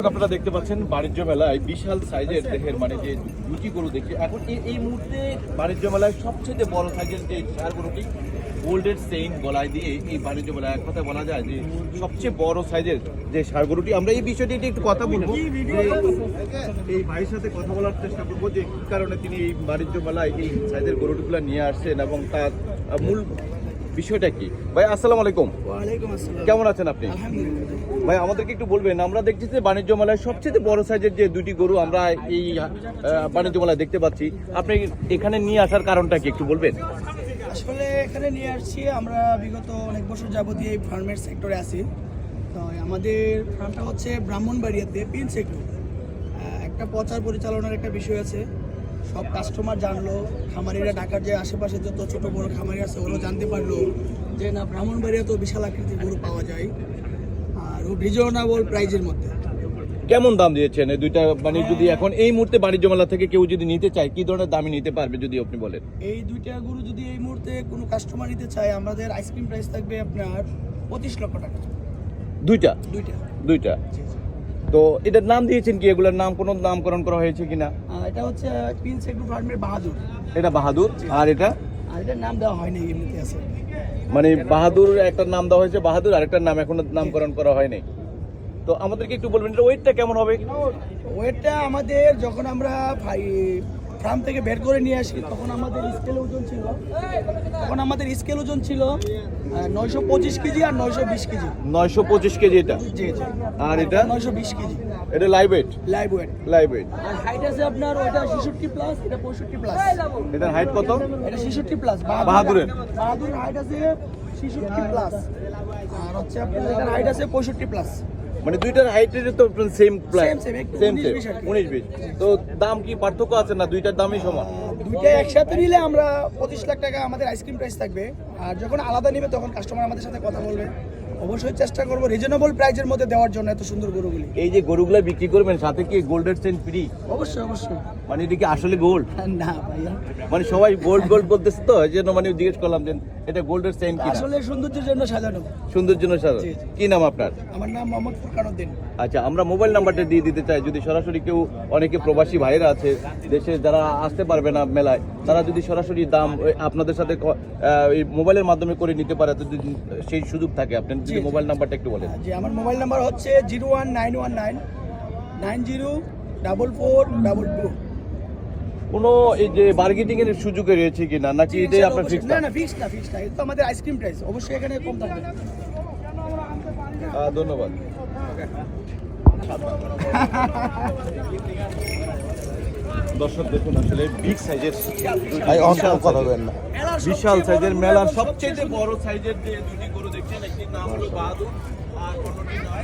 আপনারা দেখতে পাচ্ছেন বাণিজ্য মেলায় বিশাল সাইজের দেহের মানে যে দুটি গরু দেখছি এখন এই মুহূর্তে বাণিজ্য মেলায় সবচেয়ে বড় সাইজের যে ষাঁড় গরুটি গোল্ডের চেইন গলায় দিয়ে এই বাণিজ্য মেলায় এক কথা বলা যায় যে সবচেয়ে বড় সাইজের যে ষাঁড় গরুটি আমরা এই বিষয়টি একটু কথা বলবো এই ভাইয়ের সাথে কথা বলার চেষ্টা করবো যে কি কারণে তিনি এই বাণিজ্য মেলায় এই সাইজের গরুটিগুলো নিয়ে আসছেন এবং তার মূল বিষয়টা কি। ভাই আসসালামু আলাইকুম। ওয়ালাইকুম আসসালাম। কেমন আছেন আপনি? আলহামদুলিল্লাহ। ভাই আমাদেরকে একটু বলবেন, আমরা দেখছি যে বাণিজ্য মেলায় সবচেয়ে বড় সাইজের যে দুটি গরু আমরা এই বাণিজ্য মেলায় দেখতে পাচ্ছি, আপনি এখানে নিয়ে আসার কারণটা কি একটু বলবেন? আসলে এখানে নিয়ে আসছি, আমরা বিগত অনেক বছর যাবতীয় এই ফার্মের সেক্টরে আছি। তো আমাদের ফার্মটা হচ্ছে ব্রাহ্মণবাড়িয়াতে পিন সেক্টর। একটা প্রচার পরিচালনার একটা বিষয় আছে, সব কাস্টমার জানলো, খামারিরা ঢাকার যে আশেপাশে যত ছোট বড় খামারি আছে ওগুলো জানতে পারলো যে না, ব্রাহ্মণবাড়িয়াতেও বিশাল আকৃতির গরু পাওয়া যায় আর রিজনেবল প্রাইজের মধ্যে। কেমন দাম দিয়েছেন এই দুইটা? মানে যদি এখন এই মুহূর্তে বাণিজ্য মেলা থেকে কেউ যদি নিতে চায় কি ধরনের দামে নিতে পারবে যদি আপনি বলেন? এই দুইটা গরু যদি এই মুহূর্তে কোনো কাস্টমার নিতে চায়, আমাদের আইসক্রিম প্রাইস থাকবে আপনার 25 লক্ষ টাকা। দুইটা? দুইটা। তো এটার নাম দিয়েছেন কি? এগুলোর নাম কোনো নামকরণ করা হয়েছে কিনা? এটা হচ্ছে প্রিন্স এগ্রো ফার্মের বাহাদুর। এটা বাহাদুর। আর এটার নাম দেওয়া হয়নি, এমনিতে আছে। মানে বাহাদুর একটা নাম দেওয়া হয়েছে, বাহাদুর আরেকটার নাম এখনো নামকরণ করা হয়নি। তো আমাদেরকে একটু বলবেন এটা ওয়েটটা কেমন হবে? ওয়েটটা আমাদের যখন আমরা ফার্ম থেকে বের করে নিয়ে আসি তখন আমাদের স্কেল ওজন ছিল 925 কেজি আর 920 কেজি। 925 কেজি এটা? জি। আর এটা 920 কেজি। এটা লাইভ ওয়েট? Live weight. আর হাইট আছে আপনার ওটা 66 প্লাস, এটা 65 প্লাস। এটার হাইট কত? এটা 66 প্লাস। বাহাদুরের হাইট আছে 66 প্লাস আর হচ্ছে আপনার এটার হাইট আছে 65 প্লাস। মানে দুইটার হাইটের তো সেম 19-20। তো দাম কি পার্থক্য আছে না দুইটার দামই সমান? দুইটা একসাথে নিলে আমরা 25 লাখ টাকা আমাদের আইসক্রিম প্রাইস থাকবে, আর যখন আলাদা নেবে তখন কাস্টমার আমাদের সাথে কথা বলবে। অবশ্যই চেষ্টা করবো রিজনেবল প্রাইসের মধ্যে দেওয়ার জন্য এত সুন্দর গরুগুলি। এই যে গরুগুলো বিক্রি করবেন সাথে কি গোল্ডের চেইন ফ্রি? অবশ্যই। মানে এটা কি আসলে গোল্ড? না ভাইয়া, মানে সবাই গোল্ড বলতেছে তো এই জন্য মানে জিজ্ঞেস করলাম যে এটা গোল্ডের চেইন কি? আসলে সৌন্দর্যের জন্য সাজানো। সৌন্দর্যের জন্য সাজানো। কি নাম আপনার? আমার নাম মোহাম্মদ ফুরকান উদ্দিন। আচ্ছা, আমরা মোবাইল নাম্বারটা দিয়ে দিতে চাই, যদি সরাসরি কেউ, অনেকে প্রবাসী ভাইরা আছে দেশে যারা আসতে পারবে না মেলায়, তারা যদি সরাসরি দাম আপনাদের সাথে এই মোবাইলের মাধ্যমে করে নিতে পারে, যদি সেই সুযোগ থাকে, আপনি যদি মোবাইল নাম্বারটা একটু বলেন। জি, আমার মোবাইল নাম্বার হচ্ছে 01919904422। কোনো এই যে বার্গেনিং এর সুযোগ রয়েছে কিনা, নাকি এটাই আপনার ফিক্স? না, ফিক্স না। এটা তো আমাদের আইসক্রিম প্রাইস, অবশ্যই এখানে কম থাকবে। ধন্যবাদ। দর্শক দেখুন, আসলে বিগ সাইজের বিশাল সাইজের মেলার সবচেয়ে বড় সাইজের যে দুটি গরু দেখছেন, একটির নাম হলো বাহাদুর আর অন্যটির নাম